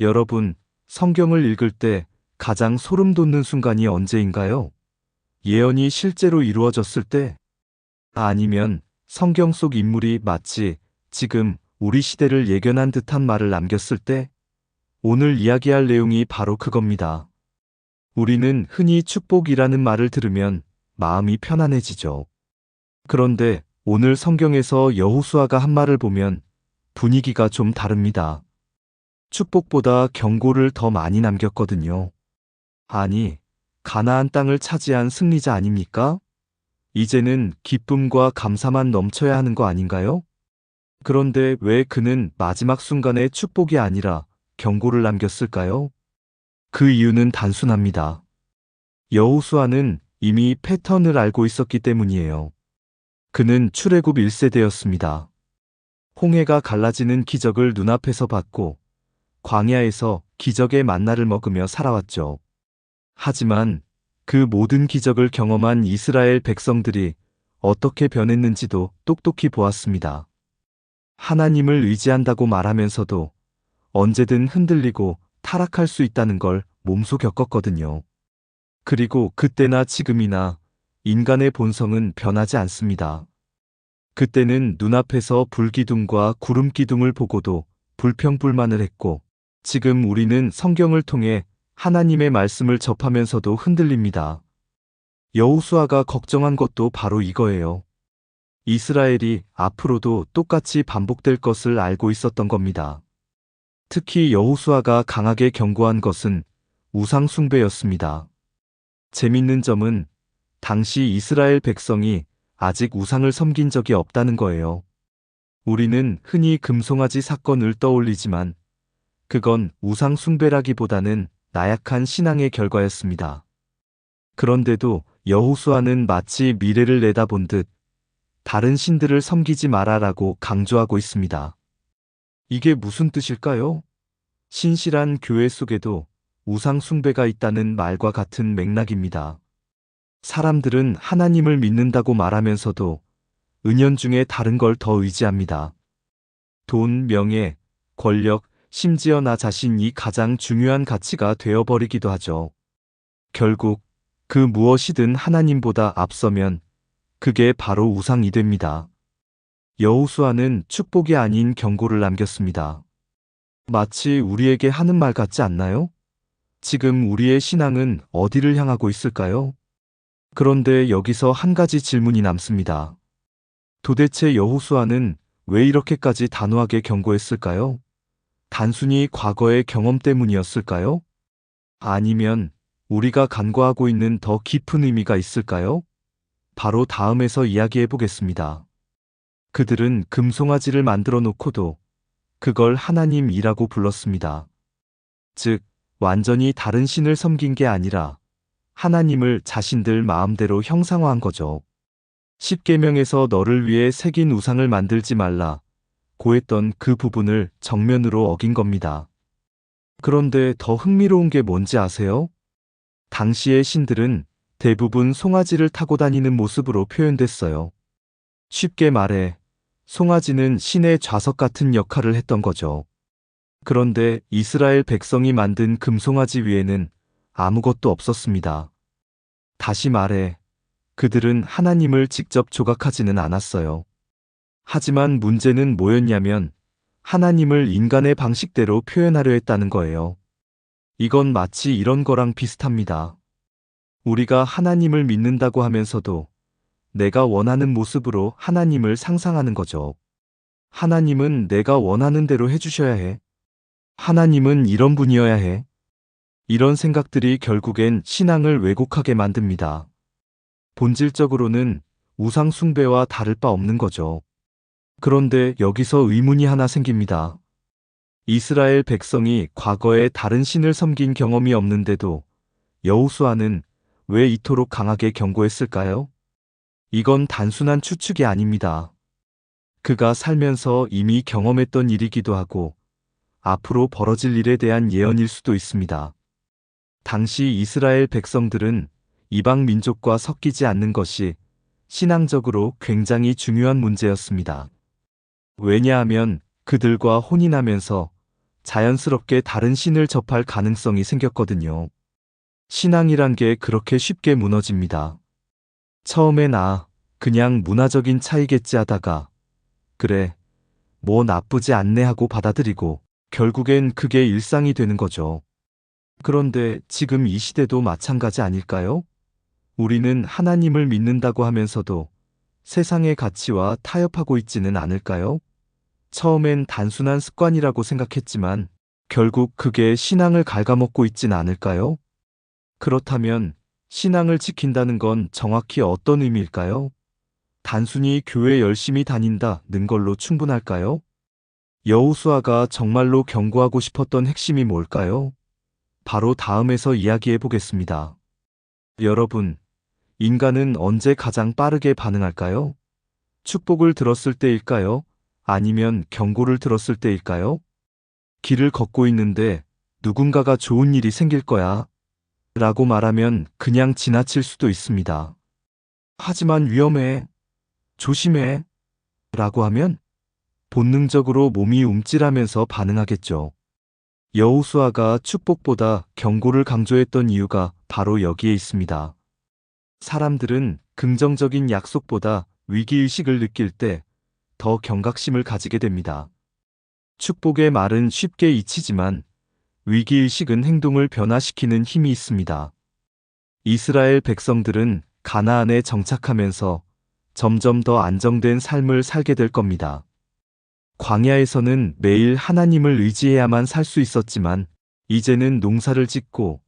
여러분, 성경을 읽을 때 가장 소름 돋는 순간이 언제인가요? 예언이 실제로 이루어졌을 때? 아니면 성경 속 인물이 마치 지금 우리 시대를 예견한 듯한 말을 남겼을 때? 오늘 이야기할 내용이 바로 그겁니다. 우리는 흔히 축복이라는 말을 들으면 마음이 편안해지죠. 그런데 오늘 성경에서 여호수아가 한 말을 보면 분위기가 좀 다릅니다. 축복보다 경고를 더 많이 남겼거든요. 아니, 가나안 땅을 차지한 승리자 아닙니까? 이제는 기쁨과 감사만 넘쳐야 하는 거 아닌가요? 그런데 왜 그는 마지막 순간에 축복이 아니라 경고를 남겼을까요? 그 이유는 단순합니다. 여호수아는 이미 패턴을 알고 있었기 때문이에요. 그는 출애굽 1세대였습니다. 홍해가 갈라지는 기적을 눈앞에서 봤고 광야에서 기적의 만나를 먹으며 살아왔죠. 하지만 그 모든 기적을 경험한 이스라엘 백성들이 어떻게 변했는지도 똑똑히 보았습니다. 하나님을 의지한다고 말하면서도 언제든 흔들리고 타락할 수 있다는 걸 몸소 겪었거든요. 그리고 그때나 지금이나 인간의 본성은 변하지 않습니다. 그때는 눈앞에서 불기둥과 구름기둥을 보고도 불평불만을 했고, 지금 우리는 성경을 통해 하나님의 말씀을 접하면서도 흔들립니다. 여호수아가 걱정한 것도 바로 이거예요. 이스라엘이 앞으로도 똑같이 반복될 것을 알고 있었던 겁니다. 특히 여호수아가 강하게 경고한 것은 우상 숭배였습니다. 재밌는 점은 당시 이스라엘 백성이 아직 우상을 섬긴 적이 없다는 거예요. 우리는 흔히 금송아지 사건을 떠올리지만 그건 우상 숭배라기보다는 나약한 신앙의 결과였습니다. 그런데도 여호수아는 마치 미래를 내다본 듯 다른 신들을 섬기지 마라라고 강조하고 있습니다. 이게 무슨 뜻일까요? 신실한 교회 속에도 우상 숭배가 있다는 말과 같은 맥락입니다. 사람들은 하나님을 믿는다고 말하면서도 은연중에 다른 걸 더 의지합니다. 돈, 명예, 권력, 심지어 나 자신이 가장 중요한 가치가 되어버리기도 하죠. 결국 그 무엇이든 하나님보다 앞서면 그게 바로 우상이 됩니다. 여호수아는 축복이 아닌 경고를 남겼습니다. 마치 우리에게 하는 말 같지 않나요? 지금 우리의 신앙은 어디를 향하고 있을까요? 그런데 여기서 한 가지 질문이 남습니다. 도대체 여호수아는 왜 이렇게까지 단호하게 경고했을까요? 단순히 과거의 경험 때문이었을까요? 아니면 우리가 간과하고 있는 더 깊은 의미가 있을까요? 바로 다음에서 이야기해 보겠습니다. 그들은 금송아지를 만들어 놓고도 그걸 하나님이라고 불렀습니다. 즉, 완전히 다른 신을 섬긴 게 아니라 하나님을 자신들 마음대로 형상화한 거죠. 십계명에서 너를 위해 새긴 우상을 만들지 말라 고했던 그 부분을 정면으로 어긴 겁니다. 그런데 더 흥미로운 게 뭔지 아세요? 당시의 신들은 대부분 송아지를 타고 다니는 모습으로 표현됐어요. 쉽게 말해, 송아지는 신의 좌석 같은 역할을 했던 거죠. 그런데 이스라엘 백성이 만든 금송아지 위에는 아무것도 없었습니다. 다시 말해, 그들은 하나님을 직접 조각하지는 않았어요. 하지만 문제는 뭐였냐면 하나님을 인간의 방식대로 표현하려 했다는 거예요. 이건 마치 이런 거랑 비슷합니다. 우리가 하나님을 믿는다고 하면서도 내가 원하는 모습으로 하나님을 상상하는 거죠. 하나님은 내가 원하는 대로 해주셔야 해. 하나님은 이런 분이어야 해. 이런 생각들이 결국엔 신앙을 왜곡하게 만듭니다. 본질적으로는 우상 숭배와 다를 바 없는 거죠. 그런데 여기서 의문이 하나 생깁니다. 이스라엘 백성이 과거에 다른 신을 섬긴 경험이 없는데도 여호수아는 왜 이토록 강하게 경고했을까요? 이건 단순한 추측이 아닙니다. 그가 살면서 이미 경험했던 일이기도 하고 앞으로 벌어질 일에 대한 예언일 수도 있습니다. 당시 이스라엘 백성들은 이방 민족과 섞이지 않는 것이 신앙적으로 굉장히 중요한 문제였습니다. 왜냐하면 그들과 혼인하면서 자연스럽게 다른 신을 접할 가능성이 생겼거든요. 신앙이란 게 그렇게 쉽게 무너집니다. 처음엔 그냥 문화적인 차이겠지 하다가, 그래, 뭐 나쁘지 않네 하고 받아들이고, 결국엔 그게 일상이 되는 거죠. 그런데 지금 이 시대도 마찬가지 아닐까요? 우리는 하나님을 믿는다고 하면서도 세상의 가치와 타협하고 있지는 않을까요? 처음엔 단순한 습관이라고 생각했지만 결국 그게 신앙을 갉아먹고 있진 않을까요? 그렇다면 신앙을 지킨다는 건 정확히 어떤 의미일까요? 단순히 교회 열심히 다닌다는 걸로 충분할까요? 여호수아가 정말로 경고하고 싶었던 핵심이 뭘까요? 바로 다음에서 이야기해 보겠습니다. 여러분, 인간은 언제 가장 빠르게 반응할까요? 축복을 들었을 때일까요? 아니면 경고를 들었을 때일까요? 길을 걷고 있는데 누군가가 좋은 일이 생길 거야 라고 말하면 그냥 지나칠 수도 있습니다. 하지만 위험해, 조심해 라고 하면 본능적으로 몸이 움찔하면서 반응하겠죠. 여호수아가 축복보다 경고를 강조했던 이유가 바로 여기에 있습니다. 사람들은 긍정적인 약속보다 위기의식을 느낄 때 더 경각심을 가지게 됩니다. 축복의 말은 쉽게 잊히지만 위기의식은 행동을 변화시키는 힘이 있습니다. 이스라엘 백성들은 가나안에 정착하면서 점점 더 안정된 삶을 살게 될 겁니다. 광야에서는 매일 하나님을 의지해야만 살 수 있었지만 이제는 농사를 짓고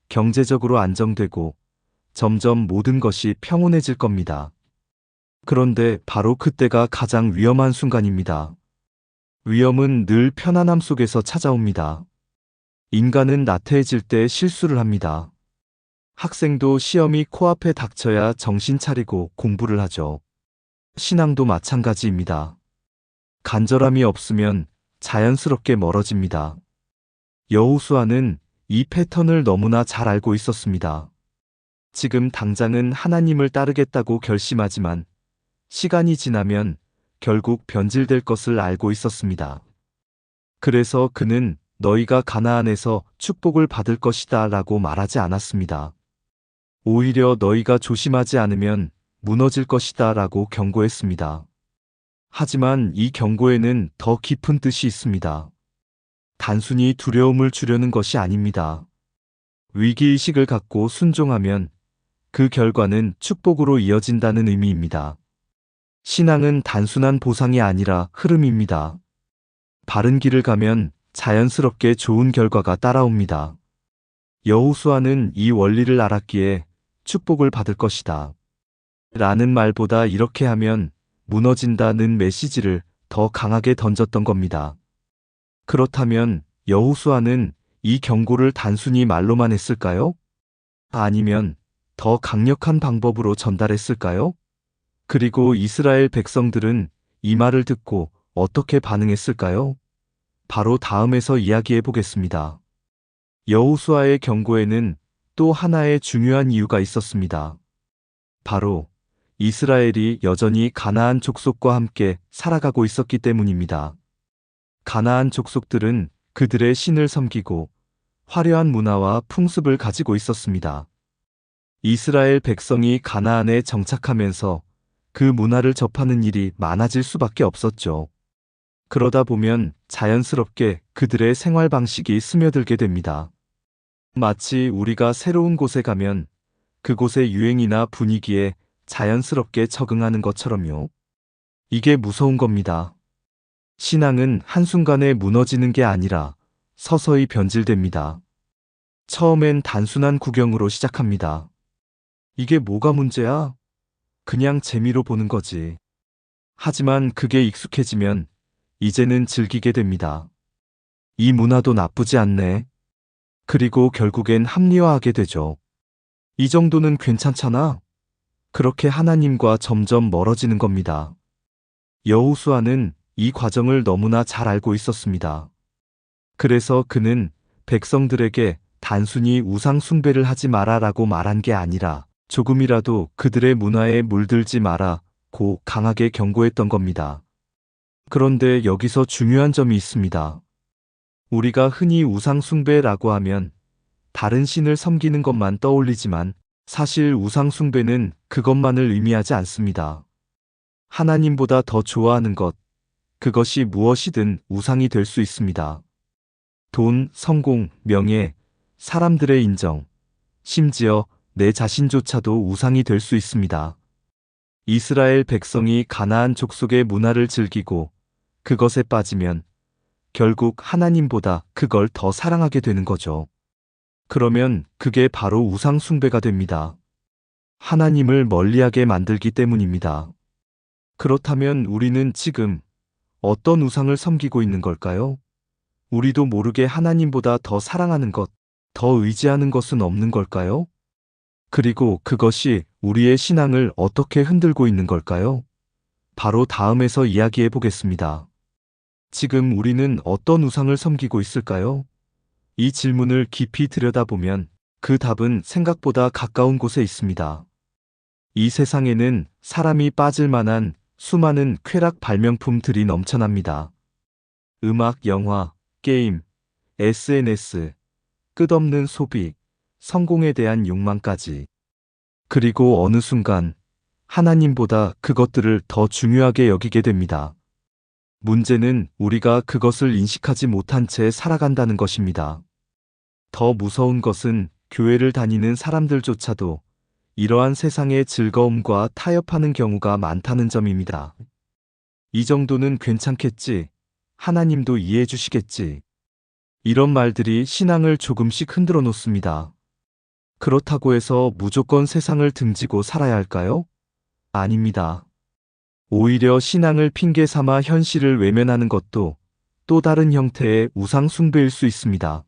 경제적으로 안정되고 점점 모든 것이 평온해질 겁니다. 그런데 바로 그때가 가장 위험한 순간입니다. 위험은 늘 편안함 속에서 찾아옵니다. 인간은 나태해질 때 실수를 합니다. 학생도 시험이 코앞에 닥쳐야 정신 차리고 공부를 하죠. 신앙도 마찬가지입니다. 간절함이 없으면 자연스럽게 멀어집니다. 여호수아는 이 패턴을 너무나 잘 알고 있었습니다. 지금 당장은 하나님을 따르겠다고 결심하지만 시간이 지나면 결국 변질될 것을 알고 있었습니다. 그래서 그는 너희가 가나안에서 축복을 받을 것이다 라고 말하지 않았습니다. 오히려 너희가 조심하지 않으면 무너질 것이다 라고 경고했습니다. 하지만 이 경고에는 더 깊은 뜻이 있습니다. 단순히 두려움을 주려는 것이 아닙니다. 위기의식을 갖고 순종하면 그 결과는 축복으로 이어진다는 의미입니다. 신앙은 단순한 보상이 아니라 흐름입니다. 바른 길을 가면 자연스럽게 좋은 결과가 따라옵니다. 여호수아는 이 원리를 알았기에 축복을 받을 것이다 라는 말보다 이렇게 하면 무너진다는 메시지를 더 강하게 던졌던 겁니다. 그렇다면 여호수아는 이 경고를 단순히 말로만 했을까요? 아니면 더 강력한 방법으로 전달했을까요? 그리고 이스라엘 백성들은 이 말을 듣고 어떻게 반응했을까요? 바로 다음에서 이야기해 보겠습니다. 여호수아의 경고에는 또 하나의 중요한 이유가 있었습니다. 바로 이스라엘이 여전히 가나안 족속과 함께 살아가고 있었기 때문입니다. 가나안 족속들은 그들의 신을 섬기고 화려한 문화와 풍습을 가지고 있었습니다. 이스라엘 백성이 가나안에 정착하면서 그 문화를 접하는 일이 많아질 수밖에 없었죠. 그러다 보면 자연스럽게 그들의 생활 방식이 스며들게 됩니다. 마치 우리가 새로운 곳에 가면 그곳의 유행이나 분위기에 자연스럽게 적응하는 것처럼요. 이게 무서운 겁니다. 신앙은 한순간에 무너지는 게 아니라 서서히 변질됩니다. 처음엔 단순한 구경으로 시작합니다. 이게 뭐가 문제야? 그냥 재미로 보는 거지. 하지만 그게 익숙해지면 이제는 즐기게 됩니다. 이 문화도 나쁘지 않네. 그리고 결국엔 합리화하게 되죠. 이 정도는 괜찮잖아. 그렇게 하나님과 점점 멀어지는 겁니다. 여호수아는 이 과정을 너무나 잘 알고 있었습니다. 그래서 그는 백성들에게 단순히 우상 숭배를 하지 마라라고 말한 게 아니라 조금이라도 그들의 문화에 물들지 마라고 강하게 경고했던 겁니다. 그런데 여기서 중요한 점이 있습니다. 우리가 흔히 우상숭배라고 하면 다른 신을 섬기는 것만 떠올리지만 사실 우상숭배는 그것만을 의미하지 않습니다. 하나님보다 더 좋아하는 것, 그것이 무엇이든 우상이 될 수 있습니다. 돈, 성공, 명예, 사람들의 인정, 심지어 내 자신조차도 우상이 될 수 있습니다. 이스라엘 백성이 가나안 족속의 문화를 즐기고 그것에 빠지면 결국 하나님보다 그걸 더 사랑하게 되는 거죠. 그러면 그게 바로 우상 숭배가 됩니다. 하나님을 멀리하게 만들기 때문입니다. 그렇다면 우리는 지금 어떤 우상을 섬기고 있는 걸까요? 우리도 모르게 하나님보다 더 사랑하는 것, 더 의지하는 것은 없는 걸까요? 그리고 그것이 우리의 신앙을 어떻게 흔들고 있는 걸까요? 바로 다음에서 이야기해 보겠습니다. 지금 우리는 어떤 우상을 섬기고 있을까요? 이 질문을 깊이 들여다보면 그 답은 생각보다 가까운 곳에 있습니다. 이 세상에는 사람이 빠질 만한 수많은 쾌락 발명품들이 넘쳐납니다. 음악, 영화, 게임, SNS, 끝없는 소비, 성공에 대한 욕망까지. 그리고 어느 순간 하나님보다 그것들을 더 중요하게 여기게 됩니다. 문제는 우리가 그것을 인식하지 못한 채 살아간다는 것입니다. 더 무서운 것은 교회를 다니는 사람들조차도 이러한 세상의 즐거움과 타협하는 경우가 많다는 점입니다. 이 정도는 괜찮겠지. 하나님도 이해해 주시겠지. 이런 말들이 신앙을 조금씩 흔들어 놓습니다. 그렇다고 해서 무조건 세상을 등지고 살아야 할까요? 아닙니다. 오히려 신앙을 핑계 삼아 현실을 외면하는 것도 또 다른 형태의 우상 숭배일 수 있습니다.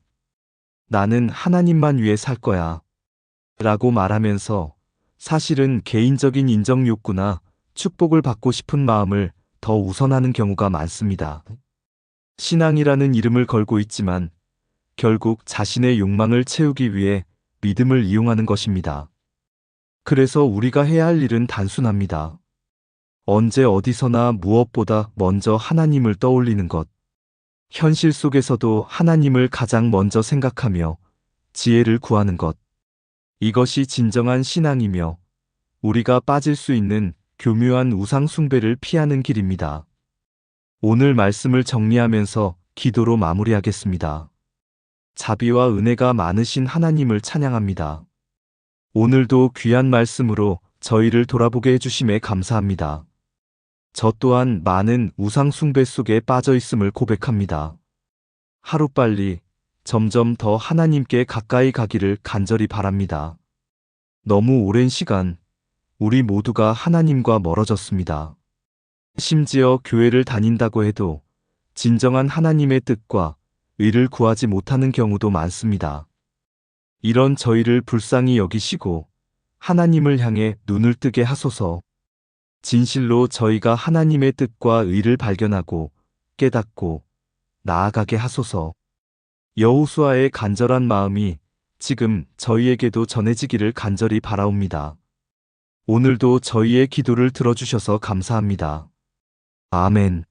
나는 하나님만 위해 살 거야. 라고 말하면서 사실은 개인적인 인정 욕구나 축복을 받고 싶은 마음을 더 우선하는 경우가 많습니다. 신앙이라는 이름을 걸고 있지만 결국 자신의 욕망을 채우기 위해 믿음을 이용하는 것입니다. 그래서 우리가 해야 할 일은 단순합니다. 언제 어디서나 무엇보다 먼저 하나님을 떠올리는 것. 현실 속에서도 하나님을 가장 먼저 생각하며 지혜를 구하는 것. 이것이 진정한 신앙이며 우리가 빠질 수 있는 교묘한 우상 숭배를 피하는 길입니다. 오늘 말씀을 정리하면서 기도로 마무리하겠습니다. 자비와 은혜가 많으신 하나님을 찬양합니다. 오늘도 귀한 말씀으로 저희를 돌아보게 해주심에 감사합니다. 저 또한 많은 우상 숭배 속에 빠져 있음을 고백합니다. 하루빨리 점점 더 하나님께 가까이 가기를 간절히 바랍니다. 너무 오랜 시간 우리 모두가 하나님과 멀어졌습니다. 심지어 교회를 다닌다고 해도 진정한 하나님의 뜻과 의를 구하지 못하는 경우도 많습니다. 이런 저희를 불쌍히 여기시고 하나님을 향해 눈을 뜨게 하소서. 진실로 저희가 하나님의 뜻과 의를 발견하고 깨닫고 나아가게 하소서. 여호수아의 간절한 마음이 지금 저희에게도 전해지기를 간절히 바라옵니다. 오늘도 저희의 기도를 들어주셔서 감사합니다. 아멘.